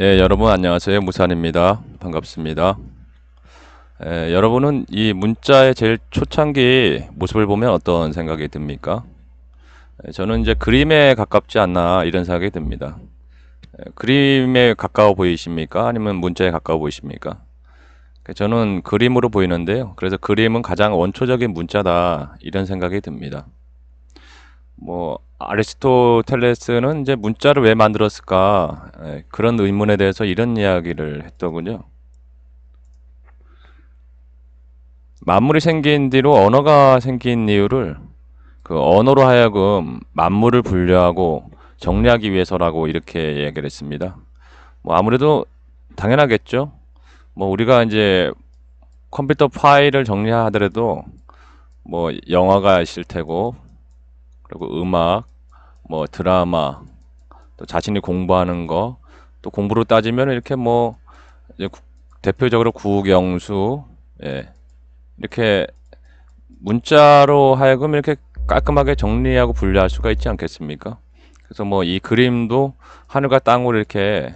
여러분 안녕하세요. 무산입니다. 반갑습니다. 여러분은 이 문자의 제일 초창기 모습을 보면 어떤 생각이 듭니까? 저는 이제 그림에 가깝지 않나 이런 생각이 듭니다. 그림에 가까워 보이십니까? 아니면 문자에 가까워 보이십니까? 저는 그림으로 보이는데요. 그래서 그림은 가장 원초적인 문자다 이런 생각이 듭니다. 뭐 아리스토텔레스는 이제 문자를 왜 만들었을까? 그런 의문에 대해서 이런 이야기를 했더군요. 만물이 생긴 뒤로 언어가 생긴 이유를 그 언어로 하여금 만물을 분류하고 정리하기 위해서라고 이렇게 얘기를 했습니다. 뭐 아무래도 당연하겠죠. 뭐 우리가 이제 컴퓨터 파일을 정리하더라도 뭐 영화가 있을 테고, 그리고 음악, 뭐 드라마, 또 자신이 공부하는 거, 또 공부로 따지면 이렇게 뭐 이제 대표적으로 국영수, 예, 이렇게 문자로 하여금 이렇게 깔끔하게 정리하고 분류할 수가 있지 않겠습니까? 그래서 뭐 이 그림도 하늘과 땅으로 이렇게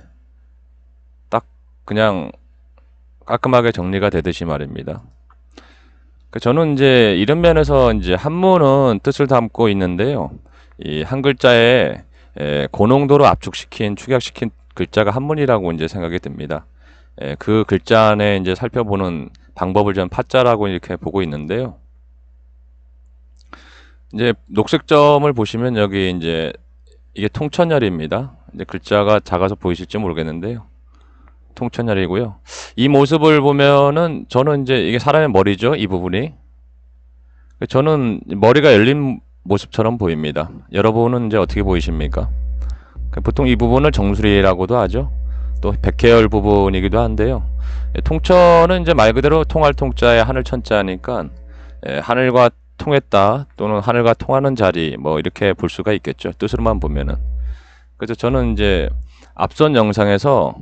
딱 그냥 깔끔하게 정리가 되듯이 말입니다. 저는 이제 이런 면에서 이제 한문은 뜻을 담고 있는데요. 이 한 글자에 고농도로 압축시킨, 축약시킨 글자가 한문이라고 이제 생각이 듭니다. 그 글자 안에 이제 살펴보는 방법을 저는 파자라고 이렇게 보고 있는데요. 이제 녹색 점을 보시면 여기 이제 이게 통천열입니다. 이제 글자가 작아서 보이실지 모르겠는데요. 통천열이고요. 이 모습을 보면은 저는 이제 이게 사람의 머리죠. 이 부분이. 저는 머리가 열린 모습처럼 보입니다. 여러분은 이제 어떻게 보이십니까? 보통 이 부분을 정수리라고도 하죠. 또 백회열 부분이기도 한데요. 통천은 이제 말 그대로 통할 통자에 하늘 천자니까 하늘과 통했다 또는 하늘과 통하는 자리 뭐 이렇게 볼 수가 있겠죠. 뜻으로만 보면은. 그래서 저는 이제 앞선 영상에서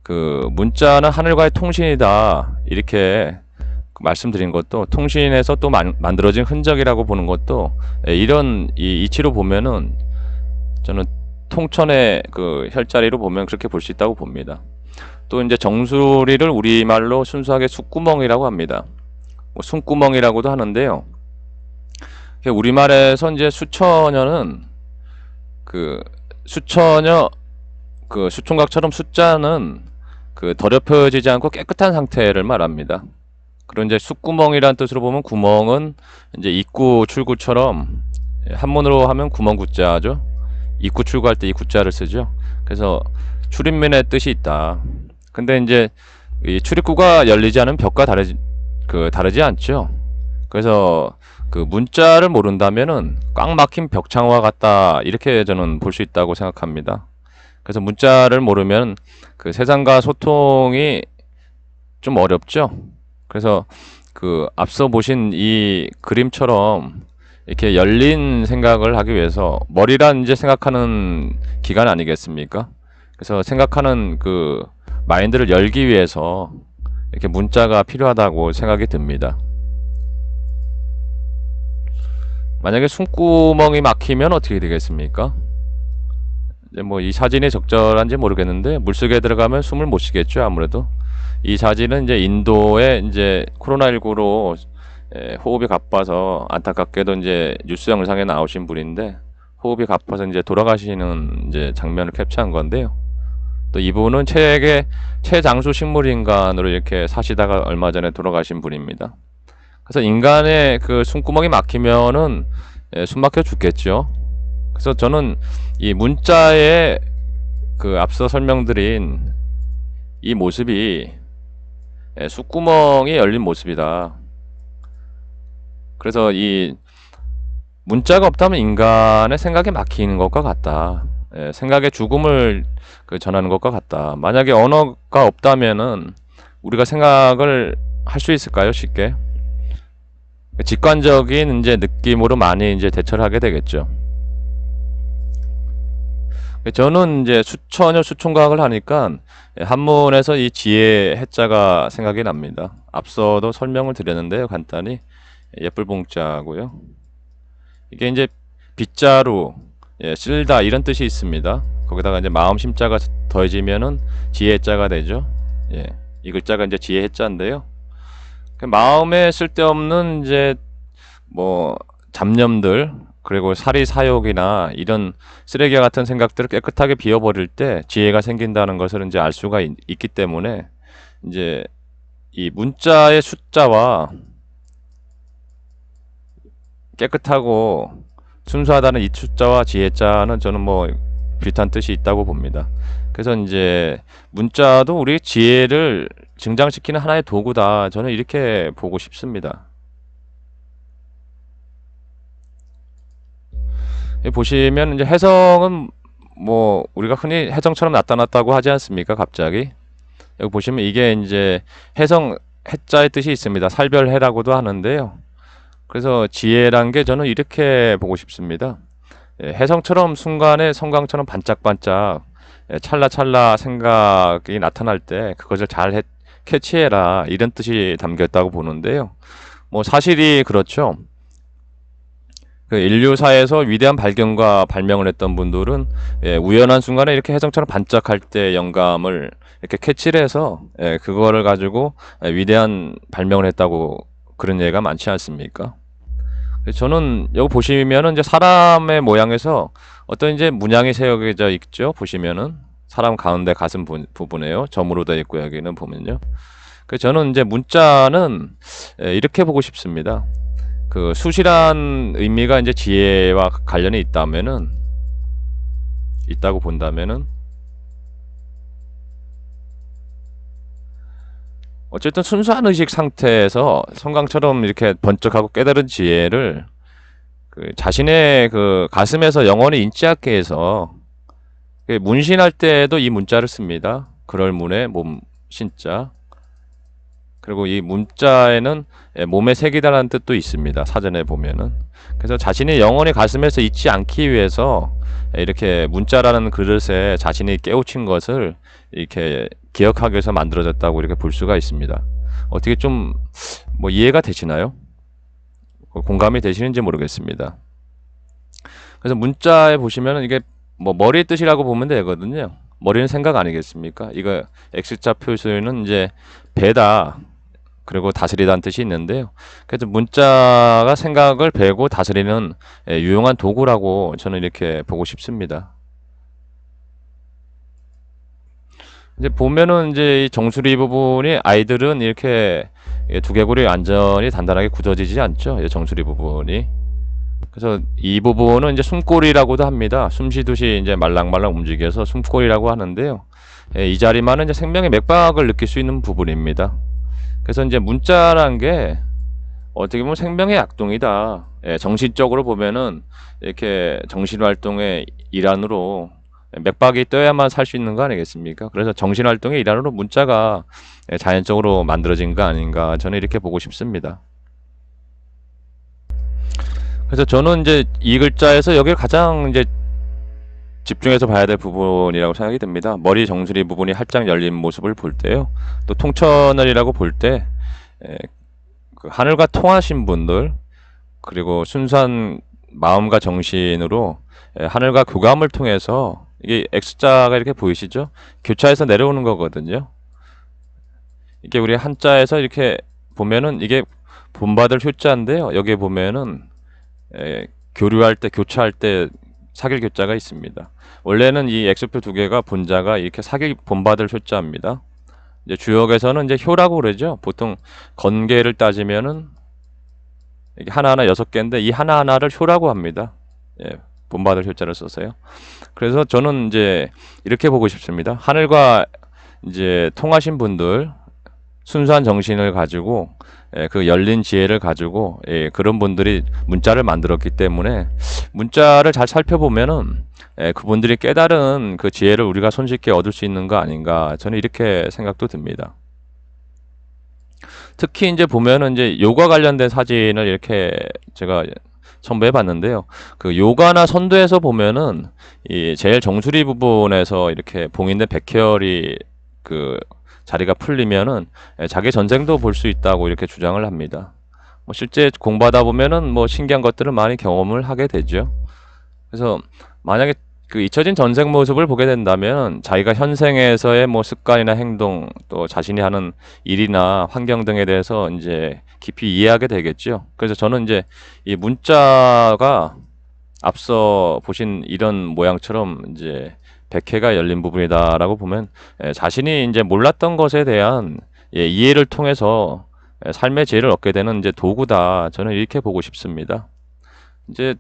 그 문자는 하늘과의 통신이다 이렇게 말씀드린 것도 통신에서 또 만들어진 흔적이라고 보는 것도 이런 이 이치로 보면은 저는 통천의 그 혈자리로 보면 그렇게 볼 수 있다고 봅니다. 또 이제 정수리를 우리말로 순수하게 숫구멍이라고 합니다. 뭐 숨구멍이라고도 하는데요. 우리말에서 이제 수처녀는 그 수처녀 그 수총각처럼 숫자는 그 더럽혀지지 않고 깨끗한 상태를 말합니다. 그런 이제 숫구멍이란 뜻으로 보면 구멍은 이제 입구 출구처럼 한문으로 하면 구멍구자죠. 입구 출구할 때 이 구자를 쓰죠. 그래서 출입문의 뜻이 있다. 근데 이제 이 출입구가 열리지 않은 벽과 다르지 않죠. 그래서 그 문자를 모른다면은 꽉 막힌 벽창과 같다 이렇게 저는 볼 수 있다고 생각합니다. 그래서 문자를 모르면 그 세상과 소통이 좀 어렵죠. 그래서 그 앞서 보신 이 그림처럼 이렇게 열린 생각을 하기 위해서 머리란 이제 생각하는 기관 아니겠습니까? 그래서 생각하는 그 마인드를 열기 위해서 이렇게 문자가 필요하다고 생각이 듭니다. 만약에 숨구멍이 막히면 어떻게 되겠습니까? 이제 뭐 이 사진이 적절한지 모르겠는데 물속에 들어가면 숨을 못 쉬겠죠, 아무래도. 이 사진은 이제 인도에 이제 코로나19로 호흡이 가빠서 안타깝게도 이제 뉴스 영상에 나오신 분인데 호흡이 가빠서 이제 돌아가시는 이제 장면을 캡처한 건데요. 또 이분은 책의 최장수 식물인간으로 이렇게 사시다가 얼마 전에 돌아가신 분입니다. 그래서 인간의 그 숨구멍이 막히면은 숨 막혀 죽겠죠. 그래서 저는 이 문자에 그 앞서 설명드린 이 모습이 숫구멍이 열린 모습이다. 그래서 이 문자가 없다면 인간의 생각이 막히는 것과 같다. 생각의 죽음을 그 전하는 것과 같다. 만약에 언어가 없다면은 우리가 생각을 할 수 있을까요? 쉽게? 직관적인 이제 느낌으로 많이 이제 대처를 하게 되겠죠. 저는 이제 수처녀 수총각을 하니까 한문에서 이 지혜 해자가 생각이 납니다. 앞서도 설명을 드렸는데요, 간단히 예쁠 봉자고요. 이게 이제 빗자루, 쓸다 이런 뜻이 있습니다. 거기다가 이제 마음 심자가 더해지면은 지혜자가 되죠. 예. 이 글자가 이제 지혜 해자인데요. 그 마음에 쓸데없는 이제 뭐 잡념들, 그리고 사리 사욕이나 이런 쓰레기 같은 생각들을 깨끗하게 비워버릴 때 지혜가 생긴다는 것을 이제 알 수가 있기 때문에, 이제 이 문자의 숫자와 깨끗하고 순수하다는 이 숫자와 지혜자는 저는 뭐 비슷한 뜻이 있다고 봅니다. 그래서 이제 문자도 우리 지혜를 증장시키는 하나의 도구다, 저는 이렇게 보고 싶습니다. 여기 보시면 이제 해성은 뭐 우리가 흔히 해성처럼 나타났다고 하지 않습니까? 갑자기 여기 보시면 이게 이제 해성 해자의 뜻이 있습니다. 살별해라고도 하는데요. 그래서 지혜란 게 저는 이렇게 보고 싶습니다. 예, 해성처럼 순간에 성광처럼 반짝반짝, 찰나찰나 생각이 나타날 때 그것을 잘 캐치해라, 이런 뜻이 담겼다고 보는데요. 뭐 사실이 그렇죠. 그 인류사에서 위대한 발견과 발명을 했던 분들은, 우연한 순간에 이렇게 해성처럼 반짝할 때 영감을 이렇게 캐치를 해서, 그거를 가지고 위대한 발명을 했다고, 그런 예가 많지 않습니까? 저는 여기 보시면은 이제 사람의 모양에서 어떤 이제 문양이 새겨져 있죠. 보시면은 사람 가운데 가슴 부분에요. 점으로 되어 있고, 여기는 보면요. 그래서 저는 이제 문자는 이렇게 보고 싶습니다. 그 수시란 의미가 이제 지혜와 관련이 있다고 본다면은, 어쨌든 순수한 의식 상태에서 성강처럼 이렇게 번쩍하고 깨달은 지혜를 그 자신의 그 가슴에서 영원히 인지하게 해서, 문신할 때에도 이 문자를 씁니다. 그럴 문에 몸 신자. 그리고 이 문자에는 몸에 새기다라는 뜻도 있습니다. 사전에 보면은. 그래서 자신이 영원히 가슴에서 잊지 않기 위해서 이렇게 문자라는 그릇에 자신이 깨우친 것을 이렇게 기억하기 위해서 만들어졌다고 이렇게 볼 수가 있습니다. 어떻게 좀 뭐 이해가 되시나요? 공감이 되시는지 모르겠습니다. 그래서 문자에 보시면은 이게 뭐 머리의 뜻이라고 보면 되거든요. 머리는 생각 아니겠습니까? 이거 X자 표시는 이제 배다, 그리고 다스리다는 뜻이 있는데요. 그래서 문자가 생각을 배고 다스리는 유용한 도구라고 저는 이렇게 보고 싶습니다. 이제 보면은 이제 이 정수리 부분이, 아이들은 이렇게 두개골이 완전히 단단하게 굳어지지 않죠. 정수리 부분이. 그래서 이 부분은 이제 숨골이라고도 합니다. 숨 쉬듯이 이제 말랑말랑 움직여서 숨골이라고 하는데요. 이 자리만은 이제 생명의 맥박을 느낄 수 있는 부분입니다. 그래서 이제 문자란 게 어떻게 보면 생명의 약동이다. 정신적으로 보면은 이렇게 정신활동의 일환으로 맥박이 떠야만 살 수 있는 거 아니겠습니까? 그래서 정신활동의 일환으로 문자가 자연적으로 만들어진 거 아닌가, 저는 이렇게 보고 싶습니다. 그래서 저는 이제 이 글자에서 여기를 가장 이제 집중해서 봐야 될 부분이라고 생각이 듭니다. 머리 정수리 부분이 활짝 열린 모습을 볼 때요. 또 통천을이라고 볼 때, 그 하늘과 통하신 분들, 그리고 순수한 마음과 정신으로 하늘과 교감을 통해서, 이게 X자가 이렇게 보이시죠? 교차해서 내려오는 거거든요. 이게 우리 한자에서 이렇게 보면은 이게 본받을 효자인데요. 여기에 보면은 교류할 때, 교차할 때 사길 교자가 있습니다. 원래는 이 X표 두 개가 본자가 이렇게 사길 본받을 효자입니다. 이제 주역에서는 이제 효라고 그러죠. 보통 건계를 따지면은 이게 하나하나 6개인데 이 하나하나를 효라고 합니다. 본받을 효자를 써서요. 그래서 저는 이제 이렇게 보고 싶습니다. 하늘과 이제 통하신 분들, 순수한 정신을 가지고, 그 열린 지혜를 가지고, 그런 분들이 문자를 만들었기 때문에 문자를 잘 살펴보면은 그분들이 깨달은 그 지혜를 우리가 손쉽게 얻을 수 있는 거 아닌가, 저는 이렇게 생각도 듭니다. 특히 이제 보면은 이제 요가 관련된 사진을 이렇게 제가 첨부해 봤는데요. 그 요가나 선도에서 보면은 이 제일 정수리 부분에서 이렇게 봉인된 백혈이 그 자리가 풀리면은 자기 전생도 볼 수 있다고 이렇게 주장을 합니다. 뭐 실제 공부하다 보면은 뭐 신기한 것들을 많이 경험을 하게 되죠. 그래서 만약에 그 잊혀진 전생 모습을 보게 된다면 자기가 현생에서의 뭐 습관이나 행동 또 자신이 하는 일이나 환경 등에 대해서 이제 깊이 이해하게 되겠죠. 그래서 저는 이제 이 문자가 앞서 보신 이런 모양처럼 이제 백회가 열린 부분이다라고 보면 자신이 이제 몰랐던 것에 대한 이해를 통해서 삶의 지혜를 얻게 되는 이제 도구다. 저는 이렇게 보고 싶습니다. 이제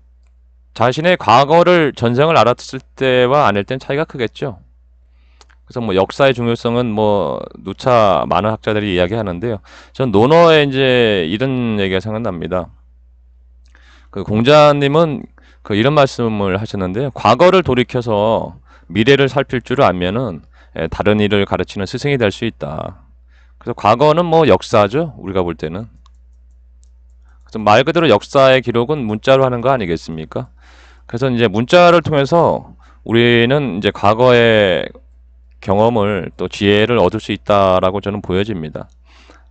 자신의 과거를 전생을 알았을 때와 아닐 땐 차이가 크겠죠. 그래서 뭐 역사의 중요성은 뭐 누차 많은 학자들이 이야기하는데요. 전 논어에 이제 이런 얘기가 생각납니다. 그 공자님은 그 이런 말씀을 하셨는데요. 과거를 돌이켜서 미래를 살필 줄 알면은 다른 일을 가르치는 스승이 될 수 있다. 그래서 과거는 뭐 역사죠. 우리가 볼 때는. 그래서 말 그대로 역사의 기록은 문자로 하는 거 아니겠습니까? 그래서 이제 문자를 통해서 우리는 이제 과거의 경험을 또 지혜를 얻을 수 있다라고 저는 보여집니다.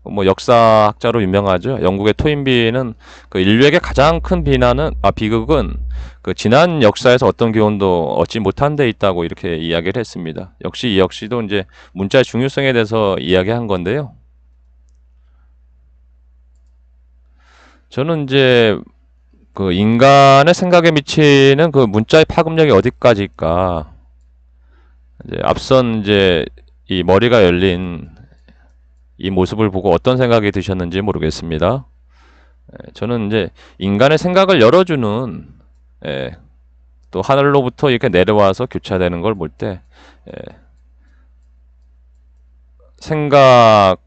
뭐 역사학자로 유명하죠. 영국의 토인비는 그 인류에게 가장 큰 비극은 그 지난 역사에서 어떤 교훈도 얻지 못한 데 있다고 이렇게 이야기를 했습니다. 역시 이 역시도 이제 문자의 중요성에 대해서 이야기한 건데요. 저는 이제 그 인간의 생각에 미치는 그 문자의 파급력이 어디까지일까? 이제 앞선 이제 이 머리가 열린 이 모습을 보고 어떤 생각이 드셨는지 모르겠습니다. 저는 이제 인간의 생각을 열어주는 또 하늘로부터 이렇게 내려와서 교차되는 걸 볼 때 생각의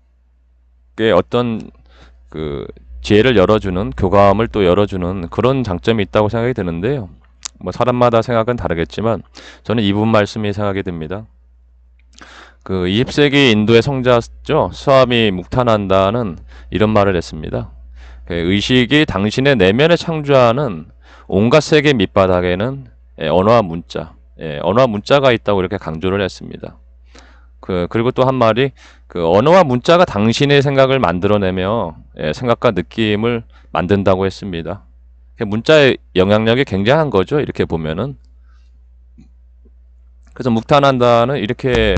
어떤 그 지혜를 열어주는 교감을 또 열어주는 그런 장점이 있다고 생각이 드는데요. 뭐 사람마다 생각은 다르겠지만 저는 이분 말씀이 생각이 듭니다. 그 20세기 인도의 성자죠. 스와미 묵타난다는 이런 말을 했습니다. 의식이 당신의 내면에 창조하는 온갖 세계 밑바닥에는 언어와 문자가 있다고 이렇게 강조를 했습니다. 그리고 또 한 말이 그 언어와 문자가 당신의 생각을 만들어내며 생각과 느낌을 만든다고 했습니다. 문자의 영향력이 굉장한 거죠. 이렇게 보면은. 그래서 묵타난다는 이렇게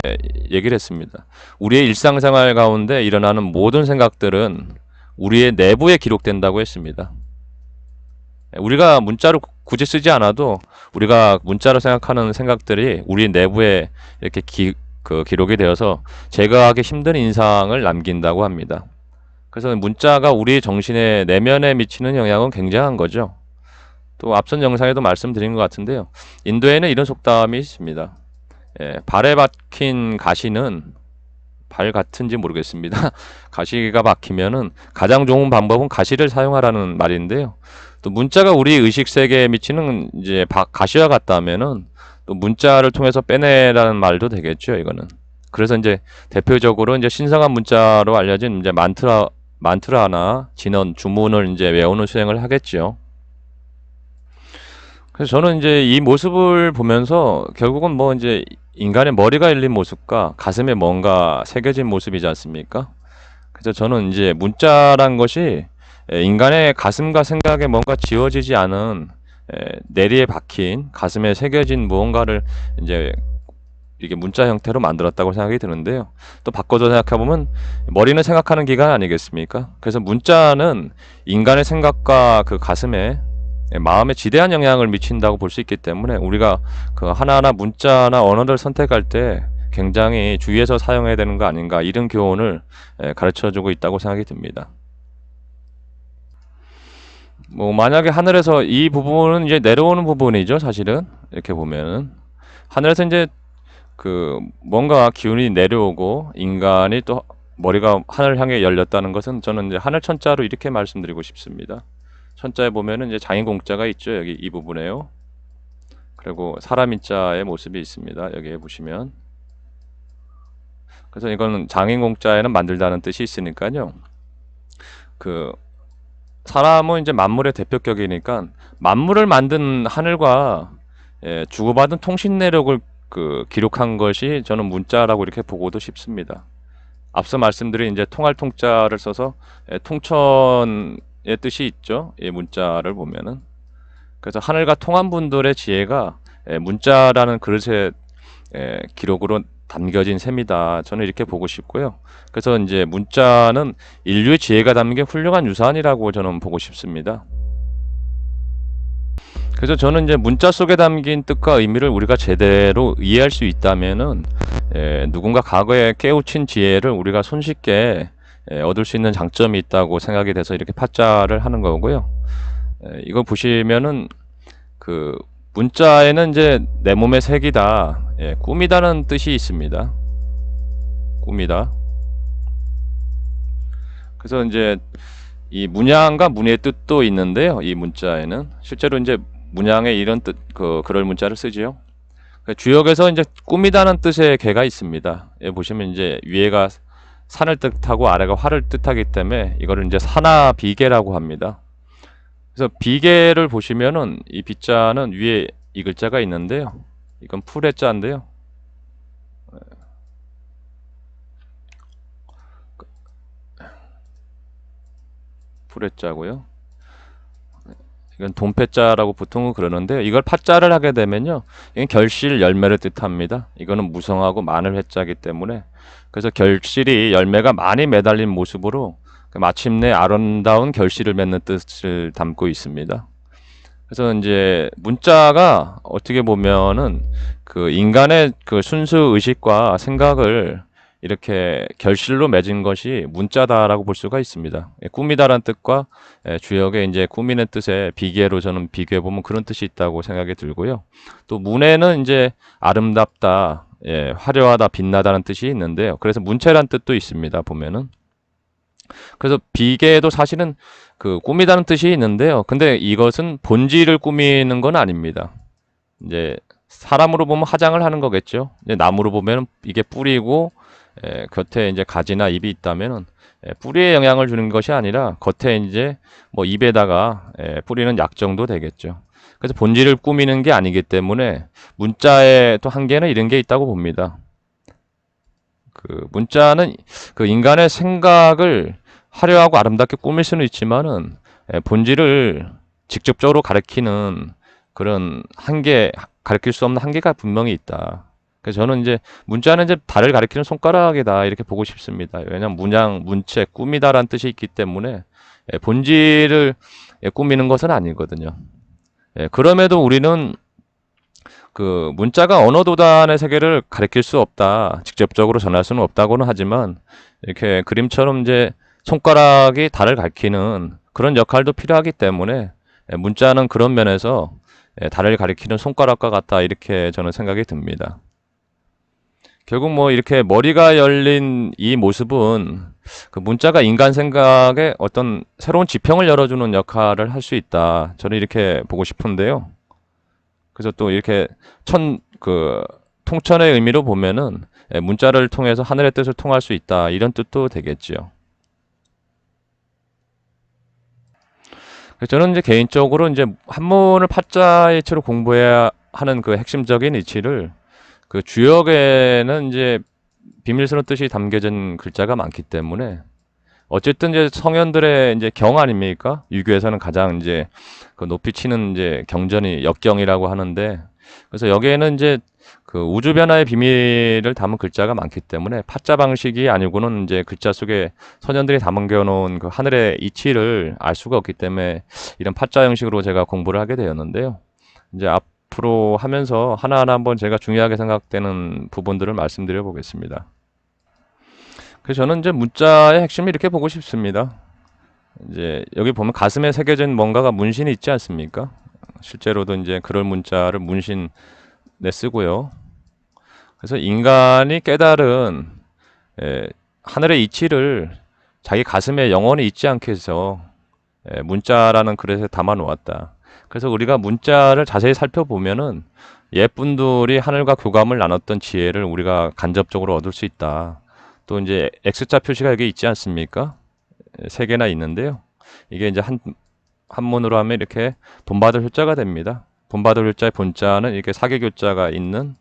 얘기를 했습니다. 우리의 일상생활 가운데 일어나는 모든 생각들은 우리의 내부에 기록된다고 했습니다. 우리가 문자로 굳이 쓰지 않아도 우리가 문자로 생각하는 생각들이 우리 내부에 이렇게 기록이 되어서 제거하기 힘든 인상을 남긴다고 합니다. 그래서 문자가 우리 정신의 내면에 미치는 영향은 굉장한 거죠. 또 앞선 영상에도 말씀드린 것 같은데요. 인도에는 이런 속담이 있습니다. 발에 박힌 가시는 발 같은지 모르겠습니다. 가시가 박히면은 가장 좋은 방법은 가시를 사용하라는 말인데요. 또 문자가 우리 의식 세계에 미치는 이제 가시와 같다면은 또 문자를 통해서 빼내라는 말도 되겠죠, 이거는. 그래서 이제 대표적으로 이제 신성한 문자로 알려진 이제 만트라나 진언, 주문을 이제 외우는 수행을 하겠죠. 그래서 저는 이제 이 모습을 보면서 결국은 뭐 이제 인간의 머리가 열린 모습과 가슴에 뭔가 새겨진 모습이지 않습니까? 그래서 저는 이제 문자란 것이 인간의 가슴과 생각에 뭔가 지워지지 않은 내리에 박힌 가슴에 새겨진 무언가를 이제 이게 문자 형태로 만들었다고 생각이 드는데요. 또 바꿔서 생각해보면 머리는 생각하는 기관 아니겠습니까? 그래서 문자는 인간의 생각과 그 가슴에 마음에 지대한 영향을 미친다고 볼 수 있기 때문에 우리가 그 하나하나 문자나 언어를 선택할 때 굉장히 주의해서 사용해야 되는 거 아닌가 이런 교훈을 가르쳐주고 있다고 생각이 듭니다. 뭐 만약에 하늘에서 이 부분은 이제 내려오는 부분이죠, 사실은 이렇게 보면은 하늘에서 이제 그 뭔가 기운이 내려오고 인간이 또 머리가 하늘을 향해 열렸다는 것은 저는 이제 하늘 천자로 이렇게 말씀드리고 싶습니다. 천자에 보면은 이제 장인공자가 있죠, 여기 이 부분에요. 그리고 사람인자의 모습이 있습니다. 여기에 보시면. 그래서 이거는 장인공자에는 만들다는 뜻이 있으니까요. 그 사람은 이제 만물의 대표격이니까 만물을 만든 하늘과 주고받은 통신 내력을 그 기록한 것이 저는 문자라고 이렇게 보고도 싶습니다. 앞서 말씀드린 이제 통할 통자를 써서 통천의 뜻이 있죠. 이 문자를 보면은. 그래서 하늘과 통한 분들의 지혜가 문자라는 그릇에 기록으로 담겨진 셈이다. 저는 이렇게 보고 싶고요. 그래서 이제 문자는 인류의 지혜가 담긴 훌륭한 유산이라고 저는 보고 싶습니다. 그래서 저는 이제 문자 속에 담긴 뜻과 의미를 우리가 제대로 이해할 수 있다면은 누군가 과거에 깨우친 지혜를 우리가 손쉽게 얻을 수 있는 장점이 있다고 생각이 돼서 이렇게 파자를 하는 거고요. 이거 보시면은 그 문자에는 이제 내 몸의 색이다, 꿈이다는 뜻이 있습니다. 꿈이다. 그래서 이제 이 문양과 문의 뜻도 있는데요. 이 문자에는 실제로 이제 문양에 이런 뜻, 그럴 문자를 쓰지요. 주역에서 이제 꿈이다는 뜻의 개가 있습니다. 보시면 이제 위에가 산을 뜻하고 아래가 활을 뜻하기 때문에 이거를 이제 산하 비계라고 합니다. 그래서 비계를 보시면은 이 비자는 위에 이 글자가 있는데요. 이건 풀의 자인데요. 풀의 자고요. 이건 돈패자라고 보통은 그러는데요. 이걸 파자를 하게 되면요, 이건 결실 열매를 뜻합니다. 이거는 무성하고 많을 회자이기 때문에, 그래서 결실이 열매가 많이 매달린 모습으로 마침내 아름다운 결실을 맺는 뜻을 담고 있습니다. 그래서 이제 문자가 어떻게 보면은 그 인간의 그 순수 의식과 생각을 이렇게 결실로 맺은 것이 문자다라고 볼 수가 있습니다. 꿈이다라는 뜻과 주역의 이제 꾸미는 뜻의 비계로 저는 비교해 보면 그런 뜻이 있다고 생각이 들고요. 또 문에는 이제 아름답다, 화려하다, 빛나다는 뜻이 있는데요. 그래서 문체란 뜻도 있습니다. 보면은. 그래서 비계도 사실은 그 꾸미다는 뜻이 있는데요. 근데 이것은 본질을 꾸미는 건 아닙니다. 이제 사람으로 보면 화장을 하는 거겠죠. 이제 나무로 보면 이게 뿌리고 곁에 이제 가지나 잎이 있다면은 뿌리에 영향을 주는 것이 아니라 겉에 이제 뭐 잎에다가 뿌리는 약 정도 되겠죠. 그래서 본질을 꾸미는 게 아니기 때문에 문자의 또 한계는 이런 게 있다고 봅니다. 그 문자는 그 인간의 생각을 화려하고 아름답게 꾸밀 수는 있지만은 본질을 직접적으로 가리키는 그런 한계, 가리킬 수 없는 한계가 분명히 있다. 그래서 저는 이제 문자는 이제 달을 가리키는 손가락이다 이렇게 보고 싶습니다. 왜냐하면 문양, 문체, 꾸미다라는 뜻이 있기 때문에 본질을 꾸미는 것은 아니거든요. 그럼에도 우리는 그 문자가 언어 도단의 세계를 가리킬 수 없다, 직접적으로 전할 수는 없다고는 하지만 이렇게 그림처럼 이제 손가락이 달을 가리키는 그런 역할도 필요하기 때문에 문자는 그런 면에서 달을 가리키는 손가락과 같다 이렇게 저는 생각이 듭니다. 결국 뭐 이렇게 머리가 열린 이 모습은 그 문자가 인간 생각에 어떤 새로운 지평을 열어주는 역할을 할 수 있다. 저는 이렇게 보고 싶은데요. 그래서 또 이렇게 통천의 의미로 보면은 문자를 통해서 하늘의 뜻을 통할 수 있다. 이런 뜻도 되겠지요. 저는 이제 개인적으로 이제 한문을 파자이체로 공부해야 하는 그 핵심적인 이치를 그 주역에는 이제 비밀스러운 뜻이 담겨진 글자가 많기 때문에 어쨌든 이제 성현들의 이제 경 아닙니까? 유교에서는 가장 이제 그 높이 치는 이제 경전이 역경이라고 하는데, 그래서 여기에는 이제 그 우주 변화의 비밀을 담은 글자가 많기 때문에 파자 방식이 아니고는 이제 글자 속에 선현들이 담겨 놓은 그 하늘의 이치를 알 수가 없기 때문에 이런 파자 형식으로 제가 공부를 하게 되었는데요. 이제 앞으로 하면서 하나하나 한번 제가 중요하게 생각되는 부분들을 말씀드려 보겠습니다. 그래서 저는 이제 문자의 핵심을 이렇게 보고 싶습니다. 이제 여기 보면 가슴에 새겨진 뭔가가 문신이 있지 않습니까? 실제로도 이제 그럴 문자를 문신에 쓰고요. 그래서 인간이 깨달은 하늘의 이치를 자기 가슴에 영원히 잊지 않게 해서 문자라는 그릇에 담아 놓았다. 그래서 우리가 문자를 자세히 살펴보면은 옛분들이 하늘과 교감을 나눴던 지혜를 우리가 간접적으로 얻을 수 있다. 또 이제 X자 표시가 여기 있지 않습니까? 세 개나 있는데요. 이게 이제 한문으로 하면 이렇게 본받을 효자가 됩니다. 본받을 효자의 본자는 이렇게 사계교자가 있는,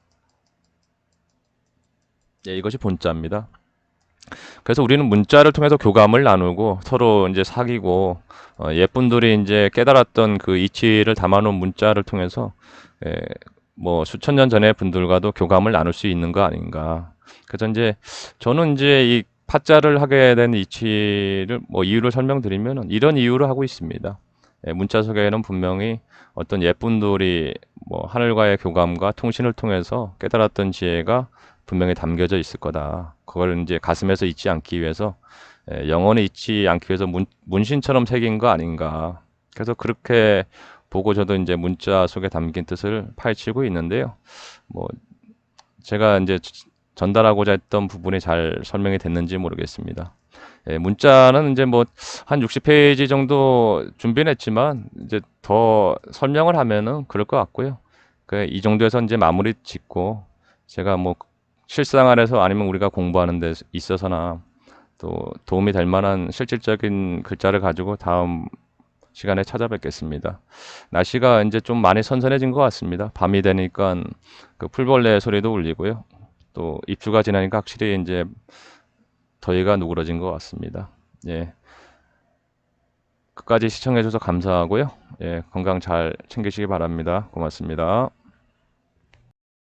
이것이 본자입니다. 그래서 우리는 문자를 통해서 교감을 나누고 서로 이제 사귀고 옛분들이 이제 깨달았던 그 이치를 담아놓은 문자를 통해서 뭐 수천 년 전의 분들과도 교감을 나눌 수 있는 거 아닌가. 그래서 이제 저는 이제 이 파자를 하게 된 이치를 뭐 이유를 설명드리면은 이런 이유로 하고 있습니다. 예, 문자 속에는 분명히 어떤 옛분들이 뭐 하늘과의 교감과 통신을 통해서 깨달았던 지혜가 분명히 담겨져 있을 거다. 그걸 이제 가슴에서 잊지 않기 위해서 영원히 잊지 않기 위해서 문신처럼 새긴 거 아닌가. 그래서 그렇게 보고 저도 이제 문자 속에 담긴 뜻을 파헤치고 있는데요. 뭐 제가 이제 전달하고자 했던 부분이 잘 설명이 됐는지 모르겠습니다. 예, 문자는 이제 뭐 한 60페이지 정도 준비는 했지만 이제 더 설명을 하면은 그럴 것 같고요. 그 이 정도에서 이제 마무리 짓고 제가 뭐 실생활에서 아니면 우리가 공부하는 데 있어서나 또 도움이 될 만한 실질적인 글자를 가지고 다음 시간에 찾아뵙겠습니다. 날씨가 이제 좀 많이 선선해진 것 같습니다. 밤이 되니까 그 풀벌레 소리도 울리고요. 또 입추가 지나니까 확실히 이제 더위가 누그러진 것 같습니다. 예, 끝까지 시청해줘서 감사하고요. 예, 건강 잘 챙기시기 바랍니다. 고맙습니다.